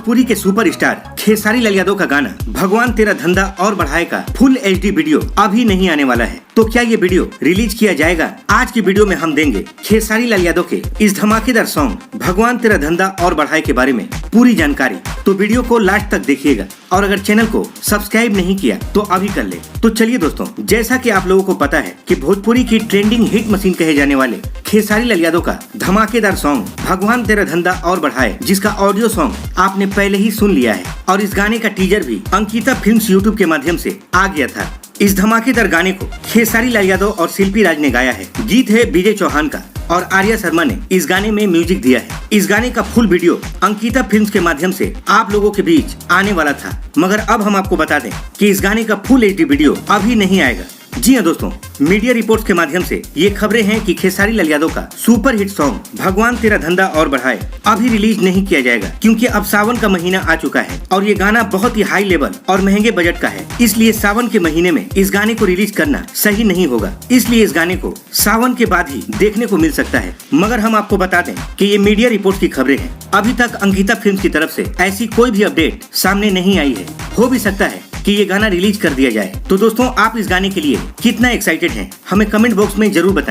भोजपुरी के सुपरस्टार खेसारी लाल यादव का गाना भगवान तेरा धंधा और बढ़ाए का फुल HD वीडियो अभी नहीं आने वाला है। तो क्या ये वीडियो रिलीज किया जाएगा? आज की वीडियो में हम देंगे खेसारी लाल यादव के इस धमाकेदार सॉन्ग भगवान तेरा धंधा और बढ़ाए के बारे में पूरी जानकारी। तो वीडियो को लास्ट तक देखिएगा और अगर चैनल को सब्सक्राइब नहीं किया तो अभी कर ले। तो चलिए दोस्तों, जैसा कि आप लोगों को पता है कि भोजपुरी की ट्रेंडिंग हिट मशीन कहे जाने वाले खेसारी लाल यादव का धमाकेदार सॉन्ग भगवान तेरा धंधा और बढ़ाए, जिसका ऑडियो सॉन्ग आपने पहले ही सुन लिया है और इस गाने का टीजर भी अंकिता फिल्म्स यूट्यूब के माध्यम से आ गया था। इस धमाकेदार गाने को खेसारी लाल यादव और शिल्पी राज ने गाया है। गीत है विजय चौहान का और आर्या शर्मा ने इस गाने में म्यूजिक दिया है। इस गाने का फुल वीडियो अंकिता फिल्म्स के माध्यम से आप लोगों के बीच आने वाला था, मगर अब हम आपको बता दें कि इस गाने का फुल HD वीडियो अभी नहीं आएगा। जी हाँ दोस्तों, मीडिया रिपोर्ट्स के माध्यम से ये खबरें हैं कि खेसारी लाल यादव का सुपर हिट सॉन्ग भगवान तेरा धंधा और बढ़ाए अभी रिलीज नहीं किया जाएगा, क्योंकि अब सावन का महीना आ चुका है और ये गाना बहुत ही हाई लेवल और महंगे बजट का है। इसलिए सावन के महीने में इस गाने को रिलीज करना सही नहीं होगा। इसलिए इस गाने को सावन के बाद ही देखने को मिल सकता है। मगर हम आपको बता दें कि ये मीडिया रिपोर्ट की खबरें हैं। अभी तक अंकिता फिल्म की तरफ से ऐसी कोई भी अपडेट सामने नहीं आई है। हो भी सकता है कि ये गाना रिलीज कर दिया जाए। तो दोस्तों, आप इस गाने के लिए कितना एक्साइटेड हैं, हमें कमेंट बॉक्स में जरूर बताएं।